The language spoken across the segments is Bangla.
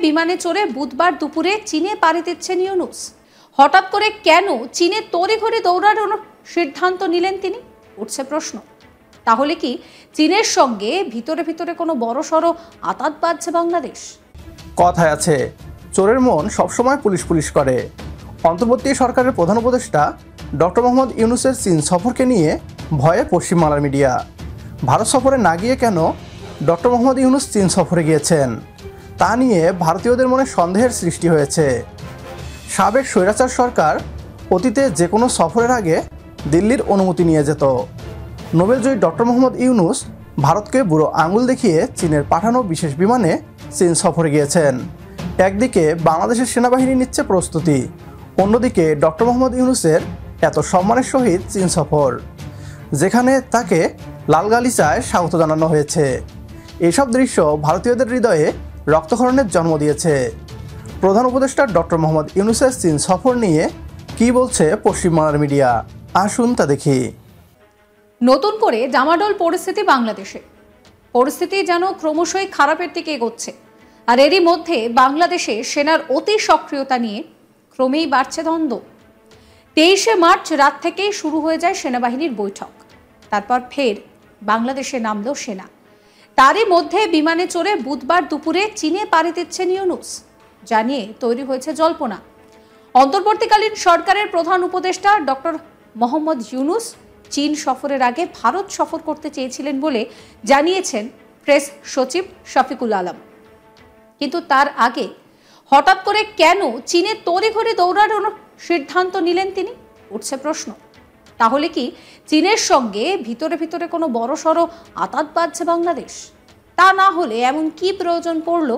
বিমানে চড়ে বুধবার দুপুরে চীনে পাড়ি দিচ্ছেন ইউনূস। হঠাৎ করে কেন চীনে তড়িঘড়ি দৌড়ানোর সিদ্ধান্ত নিলেন তিনি, উঠছে প্রশ্ন। তাহলে কি চীনের সঙ্গে ভিতরে ভিতরে কোনো বড়সড় আতাত বাজছে বাংলাদেশ? কথায় আছে, চোরের মন সবসময় পুলিশ পুলিশ করে। অন্তর্বর্তী সরকারের প্রধান উপদেষ্টা ডক্টর মোহাম্মদ ইউনূসের চীন সফরকে নিয়ে ভয়ে পশ্চিমবাংলার মিডিয়া। ভারত সফরে না গিয়ে কেন ডক্টর মোহাম্মদ ইউনূস চীন সফরে গিয়েছেন তা নিয়ে ভারতীয়দের মনে সন্দেহের সৃষ্টি হয়েছে। সাবেক স্বৈরাচার সরকার অতীতে যে কোনো সফরের আগে দিল্লির অনুমতি নিয়ে যেত। নোবেলজয়ী ডক্টর মোহাম্মদ ইউনূস ভারতকে বুড়ো আঙুল দেখিয়ে চীনের পাঠানো বিশেষ বিমানে চীন সফরে গিয়েছেন। একদিকে বাংলাদেশের সেনাবাহিনী নিচ্ছে প্রস্তুতি, অন্যদিকে ডক্টর মোহাম্মদ ইউনূসের এত সম্মানের সহিত চীন সফর, যেখানে তাকে লাল গালিচায় স্বাগত জানানো হয়েছে। এসব দৃশ্য ভারতীয়দের হৃদয়ে রক্তক্ষরণের জন্ম দিয়েছে। প্রধান উপদেষ্টা ডক্টর মোহাম্মদ ইউনূসের চীন সফর নিয়ে কি বলছে পশ্চিমবাংলার মিডিয়া, আসুন তা দেখি। নতুন করে ডামাডোল পরিস্থিতি বাংলাদেশে। পরিস্থিতি যেন ক্রমশই খারাপের দিকে এগোচ্ছে। আর এরই মধ্যে বাংলাদেশে সেনার অতি সক্রিয়তা নিয়ে ক্রমেই বাড়ছে দ্বন্দ্ব। 23শে মার্চ রাত থেকেই শুরু হয়ে যায় সেনাবাহিনীর বৈঠক। তারপর ফের বাংলাদেশে নামল সেনা। তারই মধ্যে বিমানে চড়ে বুধবার দুপুরে চীনে পাড়ি দিচ্ছেন ইউনূস, জানিয়ে তৈরি হয়েছে জল্পনা। অন্তর্বর্তীকালীন সরকারের প্রধান উপদেষ্টা ডক্টর মোহাম্মদ ইউনূস চীন সফরের আগে ভারত সফর করতে চেয়েছিলেন বলে জানিয়েছেন প্রেস সচিব শফিকুল আলম। কিন্তু তার আগে হঠাৎ করে কেন চীনে তড়িঘড়ি দৌড়ানোর সিদ্ধান্ত নিলেন তিনি, উঠছে প্রশ্ন। তাহলে কি চীনের সঙ্গে ভিতরে ভিতরে কোনো বড়সড় আতাত বাজছে বাংলাদেশ? তা না হলে এমন কি প্রয়োজন পড়ল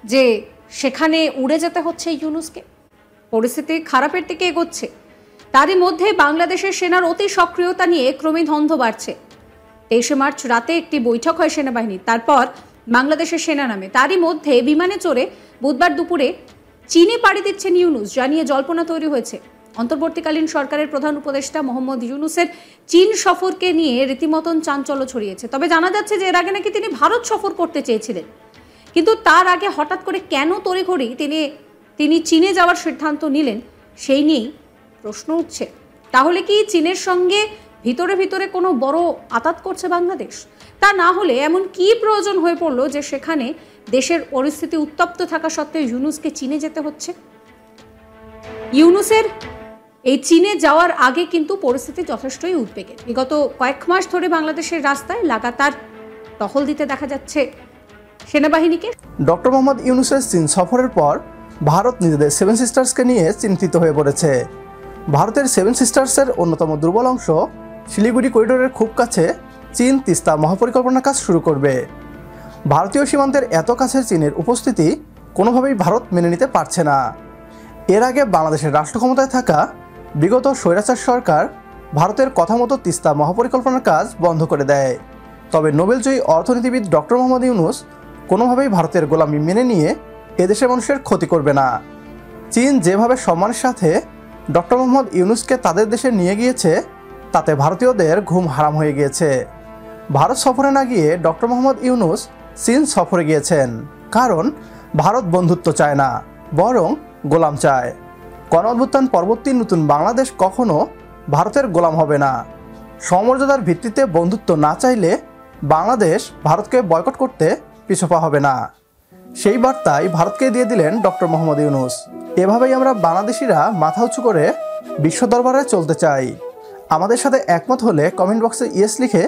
যে সেখানে উড়ে যেতে হচ্ছে ইউনূসকে? পরিস্থিতি খারাপের দিকে এগোচ্ছে। তারই মধ্যে বাংলাদেশের সেনার অতি সক্রিয়তা নিয়ে ক্রমেই দ্বন্দ্ব বাড়ছে। 23শে মার্চ রাতে একটি বৈঠক হয় সেনাবাহিনীর, তারপর বাংলাদেশের সেনা নামে। তারই মধ্যে বিমানে চড়ে বুধবার দুপুরে চীনে পাড়ি দিচ্ছেন ইউনূস, জানিয়ে জল্পনা তৈরি হয়েছে। অন্তর্বর্তীকালীন সরকারের প্রধান উপদেষ্টা মোহাম্মদ ইউনূসের চীন সফরকে নিয়ে রীতিমতন চাঞ্চল্য ছড়িয়েছে। তবে জানা যাচ্ছে যে এর আগে নাকি তিনি ভারত সফর করতে চেয়েছিলেন, কিন্তু তার আগে হঠাৎ করে কেন তড়িঘড়ি তিনি চীনে যাওয়ার সিদ্ধান্ত নিলেন সেই নিয়েই প্রশ্ন উঠছে। তাহলে কি চীনের সঙ্গে ভিতরে ভিতরে কোনো বড় আতাত করছে বাংলাদেশ? তা না হলে এমন কি প্রয়োজন হয়ে পড়লো যে সেখানে দেশের পরিস্থিতি উত্তপ্ত থাকা সত্ত্বেও ইউনূসকে চীনে যেতে হচ্ছে? ইউনূসের এই চীনে যাওয়ার আগে কিন্তু পরিস্থিতি যথেষ্টই উদ্বেগের। বিগত কয়েক মাস ধরে বাংলাদেশের রাস্তায় লাগাতার টহল দিতে দেখা যাচ্ছে সেনাবাহিনীকে। ডক্টর মোহাম্মদ ইউনূসের চীন সফরের পর ভারত নিজেদের সেভেন সিস্টার্সকে নিয়ে চিন্তিত হয়ে পড়েছে। ভারতের সেভেন সিস্টার্সের অন্যতম দুর্বল অংশ শিলিগুড়ি করিডোরের খুব কাছে চীন তিস্তা মহাপরিকল্পনার কাজ শুরু করবে। ভারতীয় সীমান্তের এত কাছে চীনের উপস্থিতি কোনোভাবেই ভারত মেনে নিতে পারছে না। এর আগে বাংলাদেশের রাষ্ট্র ক্ষমতায় থাকা বিগত স্বৈরাচার সরকার ভারতের কথা মতো তিস্তা মহাপরিকল্পনার কাজ বন্ধ করে দেয়। তবে নোবেলজয়ী অর্থনীতিবিদ ডক্টর মোহাম্মদ ইউনূস কোনোভাবেই ভারতের গোলামি মেনে নিয়ে এদেশের মানুষের ক্ষতি করবে না। চীন যেভাবে সম্মানের সাথে ডক্টর মোহাম্মদ ইউনূসকে তাদের দেশে নিয়ে গিয়েছে, তাতে ভারতীয়দের ঘুম হারাম হয়ে গিয়েছে। ভারত সফরে না গিয়ে ডক্টর মোহাম্মদ ইউনূস চীন সফরে গিয়েছেন, কারণ ভারত বন্ধুত্ব চায় না, বরং গোলাম চায়। গণঅভ্যুত্থান পরবর্তী নতুন বাংলাদেশ কখনো ভারতের গোলাম হবে না। সমমর্যাদার ভিত্তিতে বন্ধুত্ব না চাইলে বাংলাদেশ ভারতকে বয়কট করতে পিছপা হবে না। সেই বার্তাই ভারতকে দিয়ে দিলেন ডক্টর মোহাম্মদ ইউনূস। এভাবেই আমরা বাংলাদেশিরা মাথা উঁচু করে বিশ্ব দরবারে চলতে চাই। আমাদের সাথে একমত হলে কমেন্ট বক্সে ইয়েস লিখে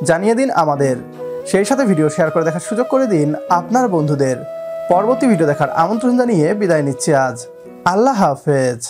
জানিয়ে দিন আমাদের। সেই সাথে ভিডিও শেয়ার করে দেখার সুযোগ করে দিন আপনার বন্ধুদের। পরবর্তী ভিডিও দেখার আমন্ত্রণ জানিয়ে বিদায় নিচ্ছি আজ। আল্লাহ হাফেজ।